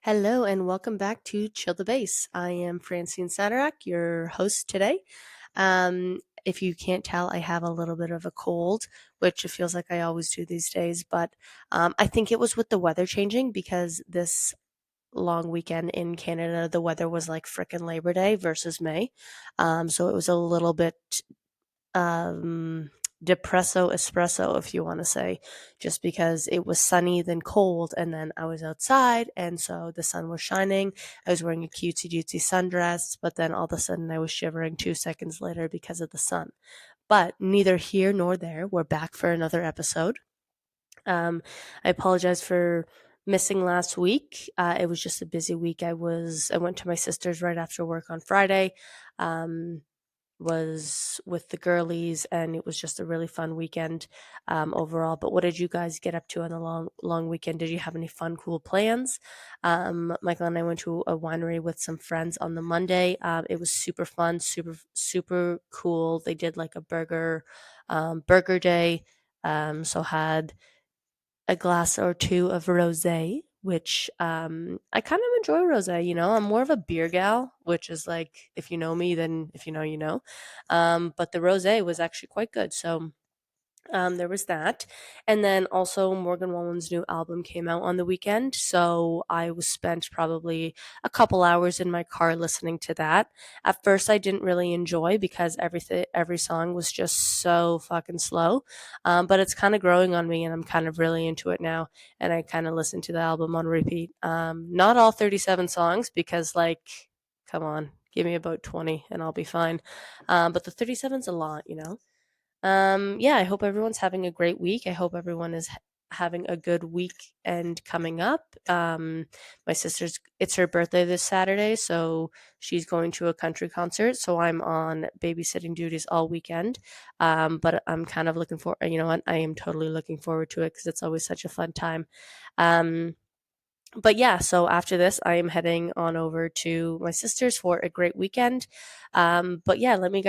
Hello and welcome back to Chill the Base. I am Francine Sadarak, your host today. If you can't tell, I have a little bit of a cold, which it feels like I always do these days, but I think it was with the weather changing because this long weekend in Canada, the weather was like frickin' Labor Day versus May. So it was a little bit um, depresso espresso, if you want to say, just because it was sunny, then cold, and then I was outside, and so the sun was shining. I was wearing a cutesy cutesy sundress, but then all of a sudden I was shivering 2 seconds later because of the sun. But neither here nor there. We're back for another episode. I apologize for missing last week. It was just a busy week. I went to my sister's right after work on Friday. Um, was with the girlies, and it was just a really fun weekend overall. But what did you guys get up to on the long weekend? Did you have any fun, cool plans? Michael and I went to a winery with some friends on the Monday. It was super fun, super cool. They did like a burger day. So had a glass or two of rosé, which I kind of enjoy rosé. I'm more of a beer gal, which is like if you know me, then if you know, you know. But the rosé was actually quite good. So there was that. And then also Morgan Wallen's new album came out on the weekend. So I was spent probably a couple hours in my car listening to that. At first I didn't really enjoy because every song was just so fucking slow. But it's kind of growing on me and I'm kind of really into it now. And I kind of listen to the album on repeat. Not all 37 songs because like, come on, give me about 20 and I'll be fine. But the 37's a lot. Yeah, I hope everyone's having a great week. I hope everyone is having a good weekend coming up. My sister's it's her birthday this Saturday, so she's going to a country concert. So I'm on babysitting duties all weekend. But I'm kind of looking for you know what I am totally looking forward to it because it's always such a fun time. Um, but yeah, so after this, I am heading on over to my sister's for a great weekend. But yeah, let me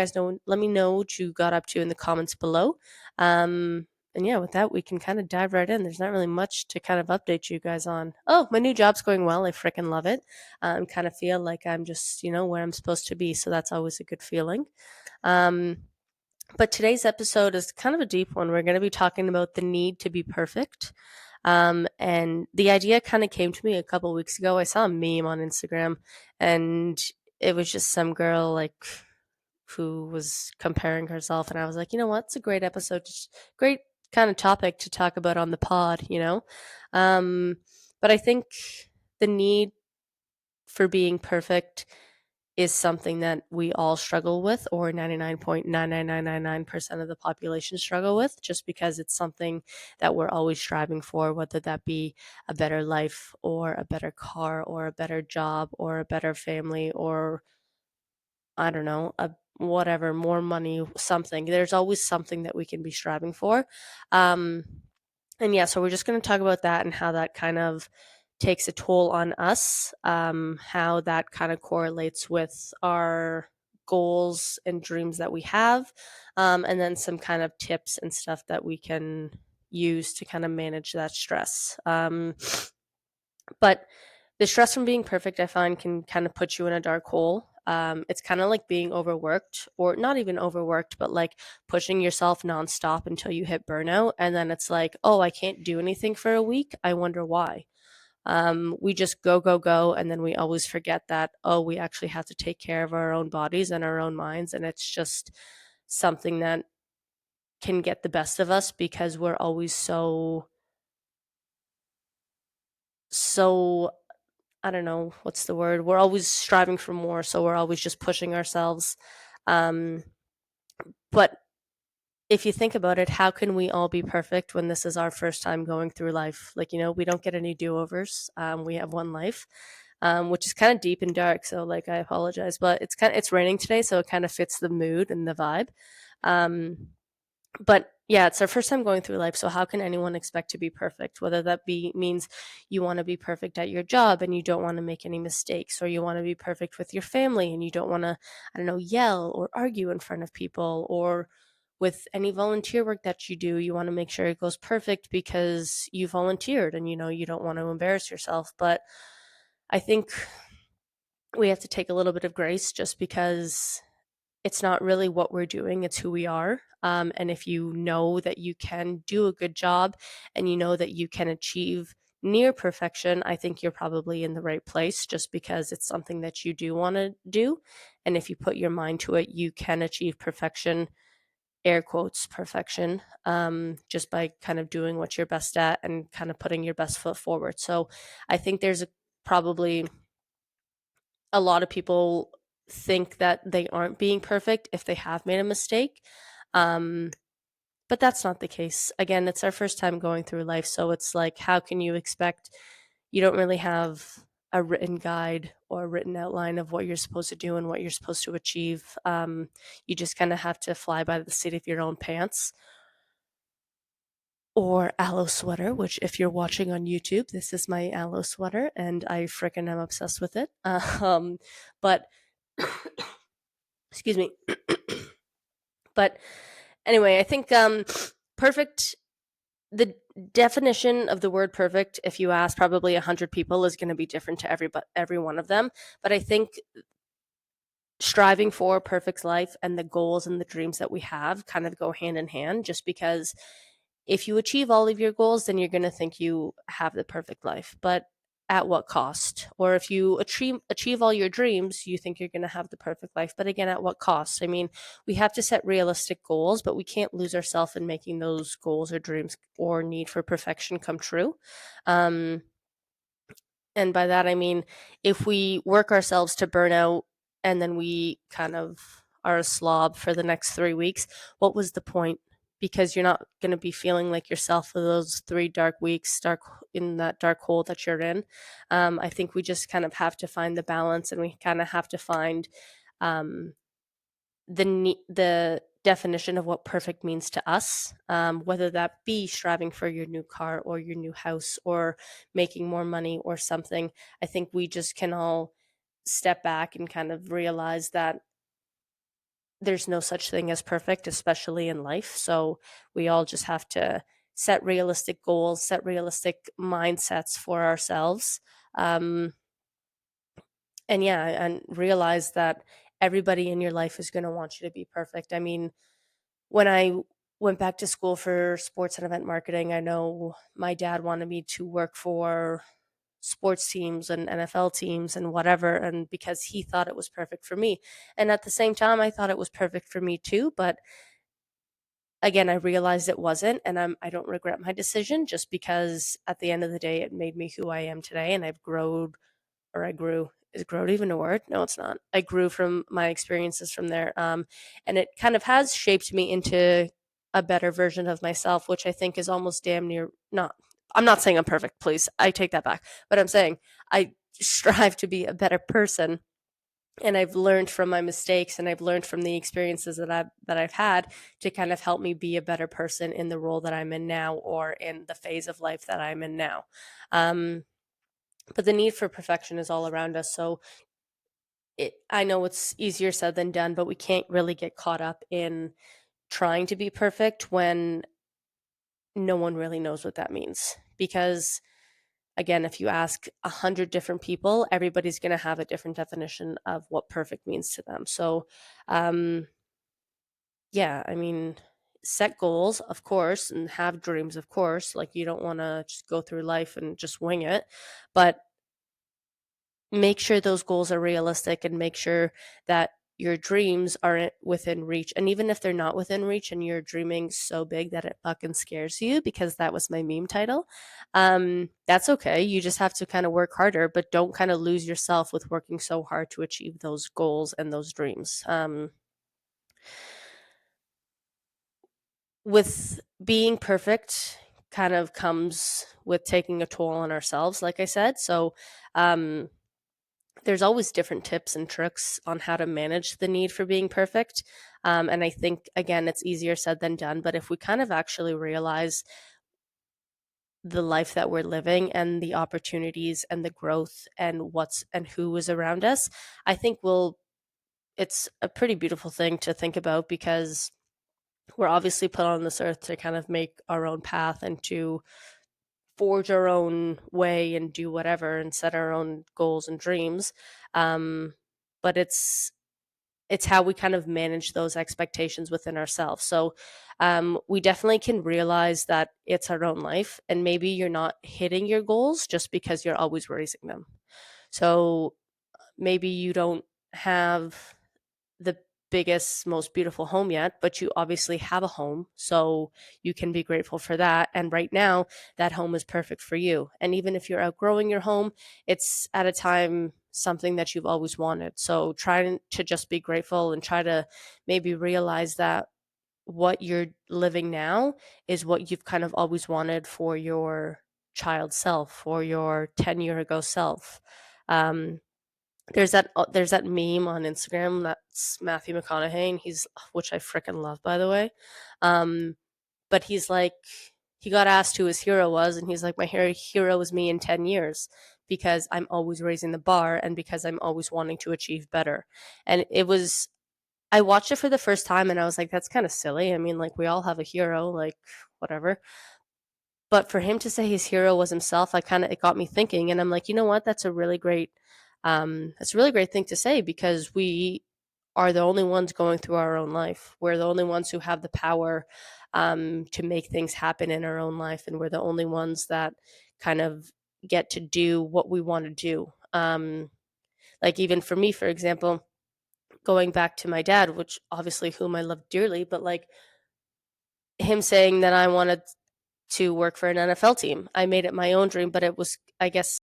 know what you got up to in the comments below. And yeah, with that, we can kind of dive right in. There's not really much to kind of update you guys on. Oh, my new job's going well. I freaking love it. Kind of feel like I'm just, where I'm supposed to be. So that's always a good feeling. Um, but today's episode is kind of a deep one. We're going to be talking about the need to be perfect. And the idea kind of came to me a couple weeks ago. I saw a meme on Instagram, and it was just some girl like who was comparing herself, and I was like, you know what? It's a great episode, just great kind of topic to talk about on the pod. Um, but I think the need for being perfect is something that we all struggle with, or 99.99999% of the population struggle with, just because it's something that we're always striving for, whether that be a better life, or a better car, or a better job, or a better family, or I don't know, whatever, more money, something. There's always something that we can be striving for. Um, and yeah, so we're just going to talk about that and how that kind of takes a toll on us, how that kind of correlates with our goals and dreams that we have, and then some kind of tips and stuff that we can use to kind of manage that stress. But the stress from being perfect, I find, can kind of put you in a dark hole. It's kind of like being overworked, or not even overworked, but like pushing yourself nonstop until you hit burnout. And then it's like, oh, I can't do anything for a week. I wonder why. We just go, go, go. And then we always forget that, oh, we actually have to take care of our own bodies and our own minds. And it's just something that can get the best of us because we're always so I don't know what's the word. We're always striving for more, so we're always just pushing ourselves. Um, but if you think about it, how can we all be perfect when this is our first time going through life? Like, we don't get any do overs. We have one life, which is kind of deep and dark. So, like, I apologize, but it's raining today, so it kind of fits the mood and the vibe. Um, but yeah, it's our first time going through life. So how can anyone expect to be perfect? Whether that be means you want to be perfect at your job and you don't want to make any mistakes, or you want to be perfect with your family and you don't want to, I don't know, yell or argue in front of people, or with any volunteer work that you do, you want to make sure it goes perfect because you volunteered and you don't want to embarrass yourself. But I think we have to take a little bit of grace just because it's not really what we're doing, it's who we are. And if you know that you can do a good job and you know that you can achieve near perfection, I think you're probably in the right place just because it's something that you do want to do. And if you put your mind to it, you can achieve perfection, air quotes, perfection, just by kind of doing what you're best at and kind of putting your best foot forward. So I think there's probably a lot of people think that they aren't being perfect if they have made a mistake. Um, but that's not the case. Again, it's our first time going through life. So it's like, how can you expect? You don't really have a written guide or a written outline of what you're supposed to do and what you're supposed to achieve. You just kind of have to fly by the seat of your own pants. Or aloe sweater, which if you're watching on YouTube, this is my aloe sweater, and I freaking am obsessed with it. But excuse me. But anyway, I think perfect. The definition of the word perfect, if you ask probably 100 people, is going to be different to every one of them. But I think striving for a perfect life and the goals and the dreams that we have kind of go hand in hand, just because if you achieve all of your goals, then you're going to think you have the perfect life. But at what cost? Or if you achieve all your dreams, you think you're going to have the perfect life. But again, at what cost? I mean, we have to set realistic goals, but we can't lose ourselves in making those goals or dreams or need for perfection come true. Um, and by that, I mean, if we work ourselves to burnout and then we kind of are a slob for the next 3 weeks, what was the point? Because you're not going to be feeling like yourself for those 3 dark weeks, dark in that dark hole that you're in. I think we just kind of have to find the balance, and we kind of have to find um, the definition of what perfect means to us, whether that be striving for your new car or your new house or making more money or something. I think we just can all step back and kind of realize that there's no such thing as perfect, especially in life. So we all just have to set realistic goals, set realistic mindsets for ourselves. Um, and yeah, and realize that everybody in your life is going to want you to be perfect. I mean, when I went back to school for sports and event marketing, I know my dad wanted me to work for sports teams and NFL teams and whatever, and because he thought it was perfect for me. And at the same time, I thought it was perfect for me too, but again, I realized it wasn't, and I don't regret my decision just because at the end of the day it made me who I am today, and I grew. Is growth even a word? No, it's not. I grew from my experiences from there. And it kind of has shaped me into a better version of myself, which I think is almost damn near not. I'm not saying I'm perfect, please. I take that back. But I'm saying I strive to be a better person, and I've learned from my mistakes, and I've learned from the experiences that I've had to kind of help me be a better person in the role that I'm in now, or in the phase of life that I'm in now. Um, but the need for perfection is all around us. So I know it's easier said than done, but we can't really get caught up in trying to be perfect when no one really knows what that means. Because again, if you ask 100 different people, everybody's going to have a different definition of what perfect means to them. So, um, yeah, I mean, set goals, of course, and have dreams, of course. Like, you don't want to just go through life and just wing it, but make sure those goals are realistic, and make sure that your dreams are within reach. And even if they're not within reach and you're dreaming so big that it fucking scares you, because that was my meme title, that's okay. You just have to kind of work harder, but don't kind of lose yourself with working so hard to achieve those goals and those dreams. With being perfect kind of comes with taking a toll on ourselves, like I said. So, um, there's always different tips and tricks on how to manage the need for being perfect. And I think, again, it's easier said than done. But if we kind of actually realize the life that we're living and the opportunities and the growth and who is around us, I think it's a pretty beautiful thing to think about, because we're obviously put on this earth to kind of make our own path and to forge our own way and do whatever and set our own goals and dreams. But it's how we kind of manage those expectations within ourselves. So we definitely can realize that it's our own life, and maybe you're not hitting your goals just because you're always raising them. So maybe you don't have the biggest, most beautiful home yet, but you obviously have a home. So you can be grateful for that. And right now, that home is perfect for you. And even if you're outgrowing your home, it's at a time something that you've always wanted. So try to just be grateful and try to maybe realize that what you're living now is what you've kind of always wanted for your child self or your 10-year ago self. Um, there's that meme on Instagram that's Matthew McConaughey, and he's which I freaking love, by the way. Um, but he's like, he got asked who his hero was, and he's like, my hero is me in 10 years because I'm always raising the bar and because I'm always wanting to achieve better. And I watched it for the first time and I was like, that's kind of silly. I mean, like, we all have a hero, like, whatever. But for him to say his hero was himself, it got me thinking, and I'm like, you know what? That's a really great thing to say because we are the only ones going through our own life. We're the only ones who have the power to make things happen in our own life, and we're the only ones that kind of get to do what we want to do. Like even for me, for example, going back to my dad, which obviously whom I love dearly, but like him saying that I wanted to work for an NFL team. I made it my own dream, but it was, I guess,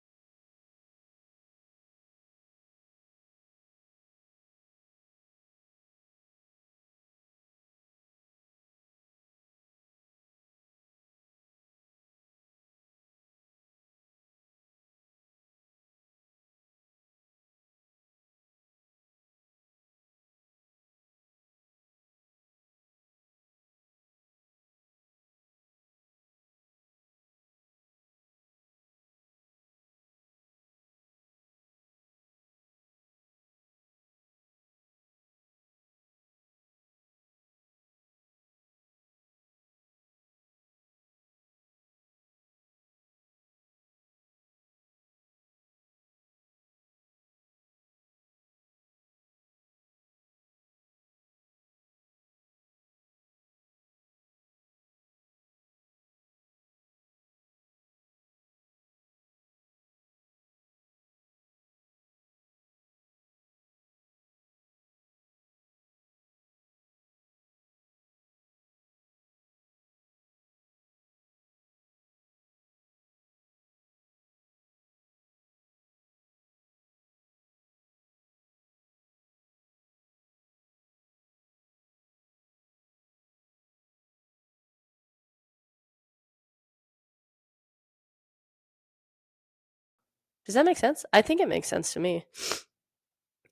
does that make sense? I think it makes sense to me.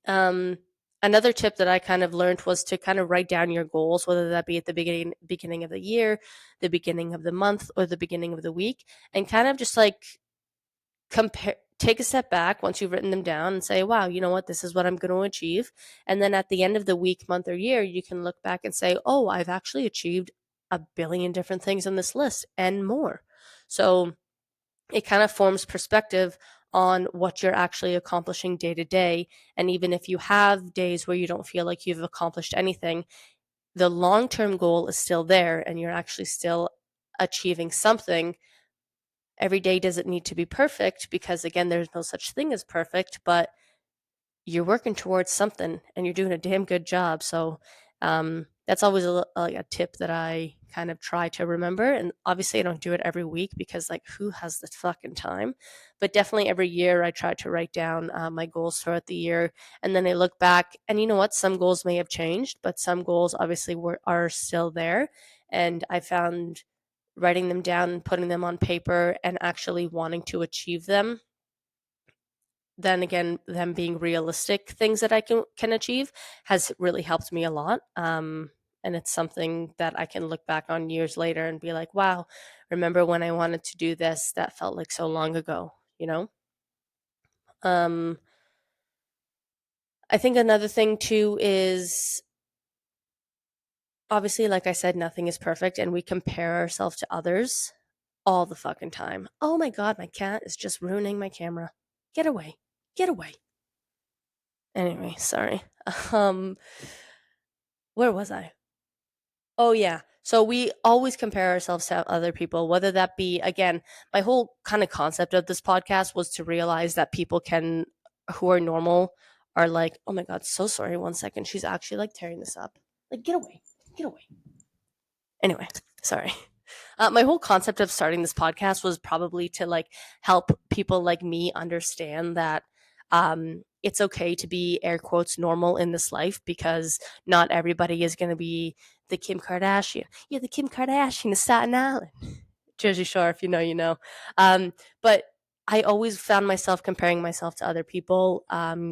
Um, Another tip that I kind of learned was to kind of write down your goals, whether that be at the beginning of the year, the beginning of the month, or the beginning of the week, and kind of just like compare, take a step back once you've written them down and say, wow, you know what, this is what I'm going to achieve. And then at the end of the week, month, or year, you can look back and say, oh, I've actually achieved a billion different things on this list and more. So it kind of forms perspective on what you're actually accomplishing day to day. And even if you have days where you don't feel like you've accomplished anything, the long term goal is still there and you're actually still achieving something. Every day doesn't need to be perfect because, again, there's no such thing as perfect, but you're working towards something and you're doing a damn good job. So that's always a tip that I kind of try to remember. And obviously, I don't do it every week because, like, who has the fucking time? But definitely every year, I try to write down my goals throughout the year, and then I look back. And you know what? Some goals may have changed, but some goals obviously are still there. And I found writing them down and putting them on paper and actually wanting to achieve them, then again, them being realistic things that I can achieve has really helped me a lot. And it's something that I can look back on years later and be like, wow, remember when I wanted to do this? That felt like so long ago, you know? Um, I think another thing too is obviously, like I said, nothing is perfect and we compare ourselves to others. all the fucking time. Oh my God, my cat is just ruining my camera. Get away. Get away. Anyway, sorry. Um, where was I? Oh, yeah. So we always compare ourselves to other people, whether that be, again, my whole kind of concept of this podcast was to realize that people who are normal, are like, oh my God, so sorry. 1 second. She's actually like tearing this up. Like, get away. Get away. Anyway, sorry. My whole concept of starting this podcast was probably to like help people like me understand that it's okay to be air quotes normal in this life, because not everybody is going to be the Kim Kardashian. Yeah, the Kim Kardashian of Staten Island. Jersey Shore, if you know, you know. But I always found myself comparing myself to other people,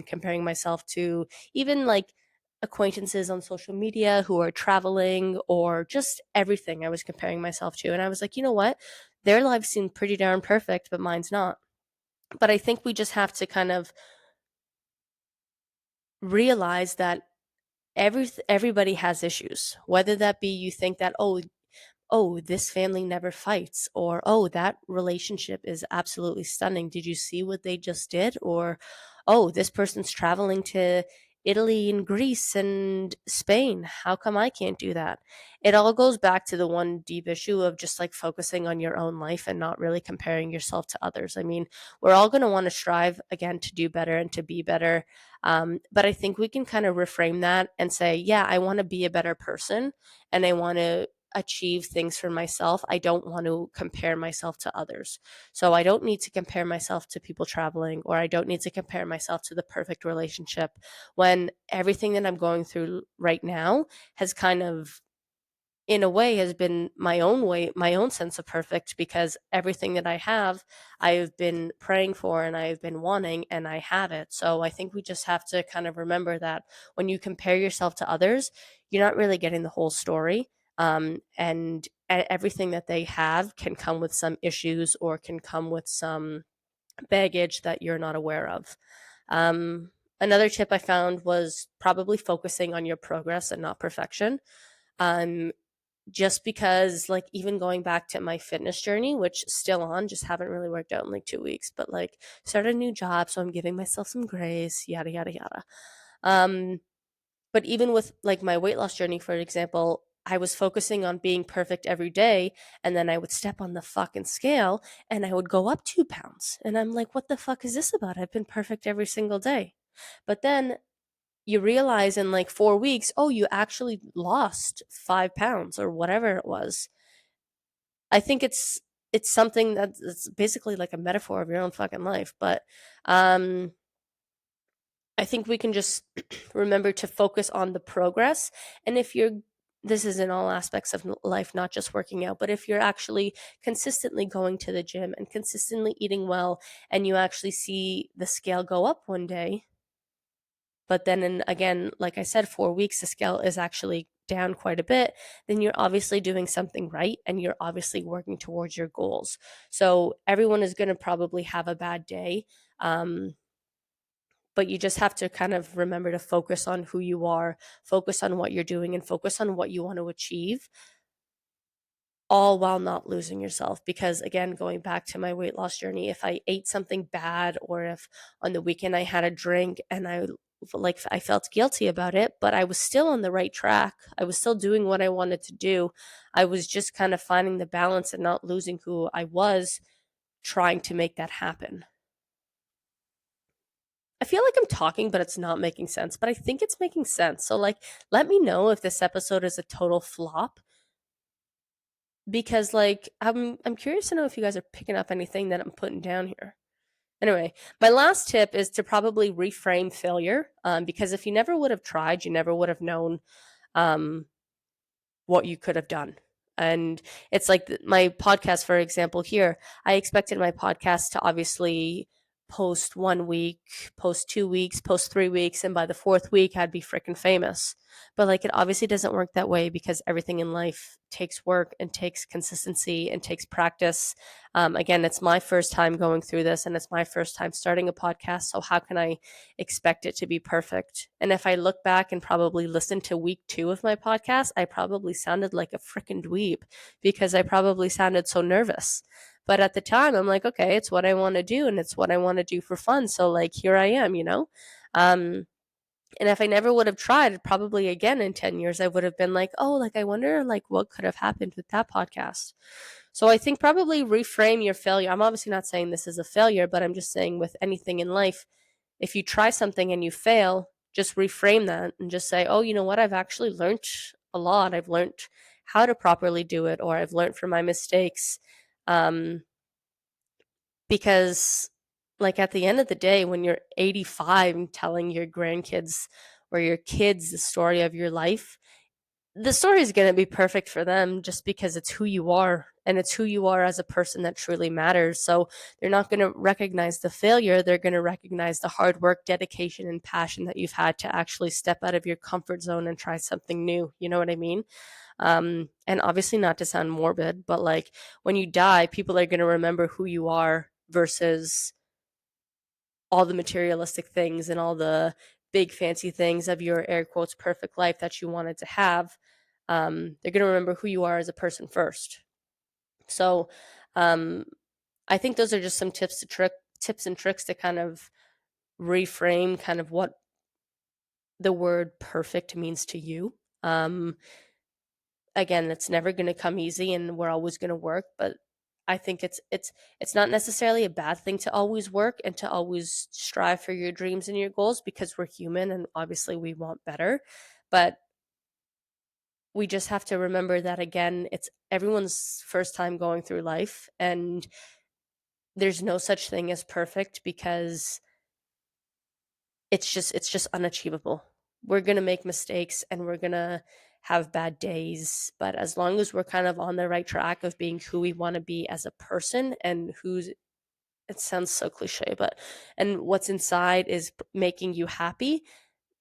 comparing myself to even like acquaintances on social media who are traveling, or just everything I was comparing myself to. And I was like, you know what? Their lives seem pretty darn perfect, but mine's not. But I think we just have to kind of realize that everybody has issues, whether that be you think that, oh, this family never fights, or oh, that relationship is absolutely stunning. Did you see what they just did? Or oh, this person's traveling to Italy and Greece and Spain. How come I can't do that? It all goes back to the one deep issue of just like focusing on your own life and not really comparing yourself to others. I mean, we're all going to want to strive again to do better and to be better. But I think we can kind of reframe that and say, yeah, I want to be a better person, and I want to achieve things for myself. I don't want to compare myself to others. So I don't need to compare myself to people traveling, or I don't need to compare myself to the perfect relationship, when everything that I'm going through right now has kind of, in a way, has been my own way, my own sense of perfect, because everything that I have, I've been praying for and I've been wanting, and I have it. So I think we just have to kind of remember that when you compare yourself to others, you're not really getting the whole story. And everything that they have can come with some issues, or can come with some baggage that you're not aware of. Um, Another tip I found was probably focusing on your progress and not perfection. Um, just because, like, even going back to my fitness journey, which still on, just haven't really worked out in like 2 weeks, but like started a new job, so I'm giving myself some grace, yada yada yada. um but even with like my weight loss journey, for example, I was focusing on being perfect every day, and then I would step on the fucking scale and I would go up 2 pounds, and I'm like, what the fuck is this about? I've been perfect every single day. But then you realize in like 4 weeks, oh, you actually lost 5 pounds or whatever it was. I think it's something that's basically like a metaphor of your own fucking life. But um I think we can just remember to focus on the progress. And if you're, this is in all aspects of life, not just working out, but if you're actually consistently going to the gym and consistently eating well, and you actually see the scale go up one day, but then again, like I said, 4 weeks, the scale is actually down quite a bit, then you're obviously doing something right, and you're obviously working towards your goals. So everyone is going to probably have a bad day. But you just have to kind of remember to focus on who you are, focus on what you're doing, and focus on what you want to achieve, all while not losing yourself. Because again, going back to my weight loss journey, if I ate something bad, or if on the weekend I had a drink and I felt guilty about it, but I was still on the right track, I was still doing what I wanted to do, I was just kind of finding the balance and not losing who I was, trying to make that happen. I feel like I'm talking, but it's not making sense, but I think it's making sense. So, like, let me know if this episode is a total flop, because, like, I'm curious to know if you guys are picking up anything that I'm putting down here. Anyway, my last tip is to probably reframe failure, because if you never would have tried, you never would have known um, what you could have done. And it's like my podcast, for example, here, I expected my podcast to obviously post 1 week, post 2 weeks, post 3 weeks, and by the 4th week, I'd be freaking famous. But, like, it obviously doesn't work that way because everything in life takes work and takes consistency and takes practice. Again, it's my first time going through this, and it's my first time starting a podcast, so how can I expect it to be perfect? And if I look back and probably listen to week 2 of my podcast, I probably sounded like a freaking dweeb because I probably sounded so nervous. But at the time, I'm like, okay, it's what I want to do and it's what I want to do for fun. So, like, here I am, you know? Um, and if I never would have tried, probably again in 10 years, I would have been like, oh, like, I wonder, like, what could have happened with that podcast. So I think probably reframe your failure. I'm obviously not saying this is a failure, but I'm just saying with anything in life, if you try something and you fail, just reframe that and just say, oh, you know what? I've actually learned a lot. I've learned how to properly do it, or I've learned from my mistakes. Um, because, like, at the end of the day, when you're 85 and telling your grandkids or your kids the story of your life, the story is going to be perfect for them just because it's who you are and it's who you are as a person that truly matters. So they're not going to recognize the failure. They're going to recognize the hard work, dedication, and passion that you've had to actually step out of your comfort zone and try something new. You know what I mean? And obviously, not to sound morbid, but like when you die, people are going to remember who you are versus all the materialistic things and all the big fancy things of your air quotes perfect life that you wanted to have. They're going to remember who you are as a person first. So um, I think those are just some tips and tricks to kind of reframe kind of what the word perfect means to you. Again, it's never going to come easy and we're always going to work, but I think it's not necessarily a bad thing to always work and to always strive for your dreams and your goals because we're human and obviously we want better. But we just have to remember that again, it's everyone's first time going through life and there's no such thing as perfect because it's just unachievable. We're going to make mistakes and we're going to have bad days, but as long as we're kind of on the right track of being who we want to be as a person and who's it sounds so cliche, but and what's inside is making you happy,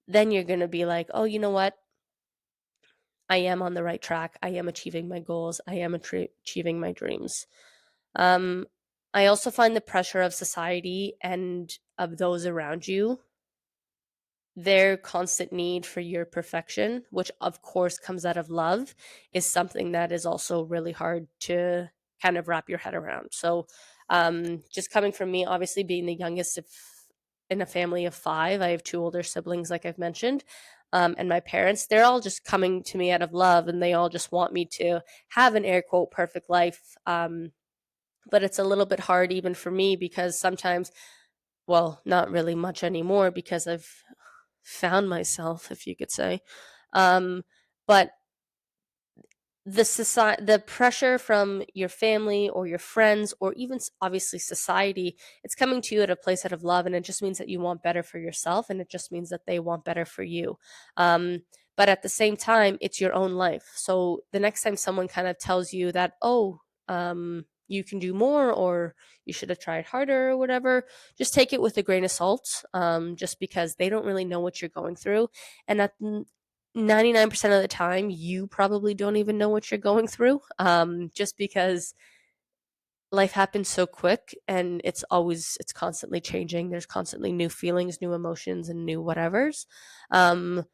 then you're going to be like, "Oh, you know what? I am on the right track. I am achieving my goals. I am achieving my dreams." Um I also find the pressure of society and of those around you, their constant need for your perfection, which of course comes out of love, is something that is also really hard to kind of wrap your head around. So, just coming from me, obviously being the youngest of, in a family of five, I have two older siblings, like I've mentioned. And my parents, they're all just coming to me out of love and they all just want me to have an air quote perfect life. But it's a little bit hard even for me because sometimes, well, not really much anymore because I've found myself, if you could say. Um, but the pressure from your family or your friends or even obviously society, it's coming to you at a place out of love, and it just means that you want better for yourself, and it just means that they want better for you. But at the same time, it's your own life. So the next time someone kind of tells you that, oh, you can do more or you should have tried harder or whatever, just take it with a grain of salt, just because they don't really know what you're going through. And at 99% of the time, you probably don't even know what you're going through, just because life happens so quick and it's constantly changing. There's constantly new feelings, new emotions, and new whatevers. Um,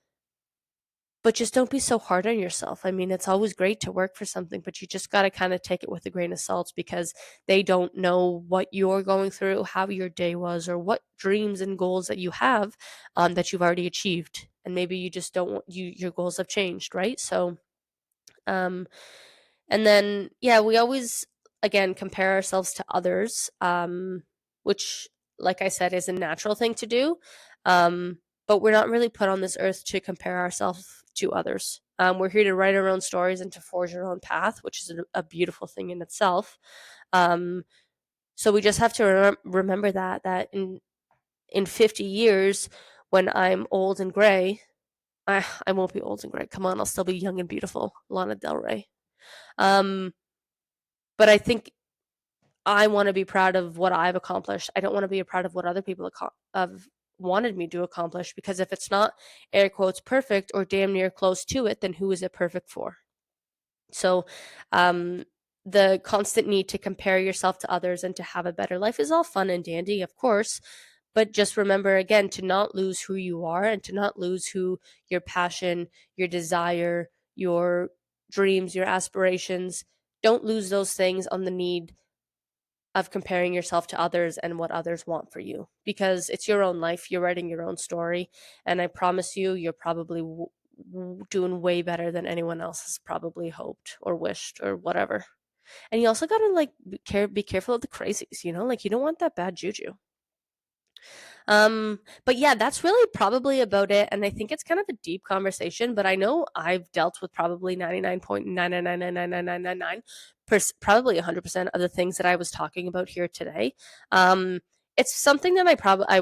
but just don't be so hard on yourself. I mean, it's always great to work for something, but you just got to kind of take it with a grain of salt because they don't know what you're going through, how your day was, or what dreams and goals that you have, that you've already achieved. And maybe you just don't want your goals have changed, right? So, um, and then, yeah, we always, again, compare ourselves to others, which, like I said, is a natural thing to do. But we're not really put on this earth to compare ourselves to others. We're here to write our own stories and to forge our own path, which is a beautiful thing in itself. Um, so we just have to remember that in 50 years, when I'm old and gray, I won't be old and gray. Come on, I'll still be young and beautiful, Lana Del Rey. Um, but I think I wanna be proud of what I've accomplished. I don't wanna be proud of what other people have wanted me to accomplish, because if it's not, air quotes, "perfect" or damn near close to it, then who is it perfect for? So, um, the constant need to compare yourself to others and to have a better life is all fun and dandy, of course, but just remember again to not lose who you are and to not lose who your passion, your desire, your dreams, your aspirations. Don't lose those things on the need of comparing yourself to others and what others want for you, because it's your own life. You're writing your own story. And I promise you, you're probably doing way better than anyone else has probably hoped or wished or whatever. And you also got to like be careful of the crazies, like you don't want that bad juju. But yeah, that's really probably about it. And I think it's kind of a deep conversation, but I know I've dealt with probably 99.9999999, probably 100% of the things that I was talking about here today. Um, it's something that I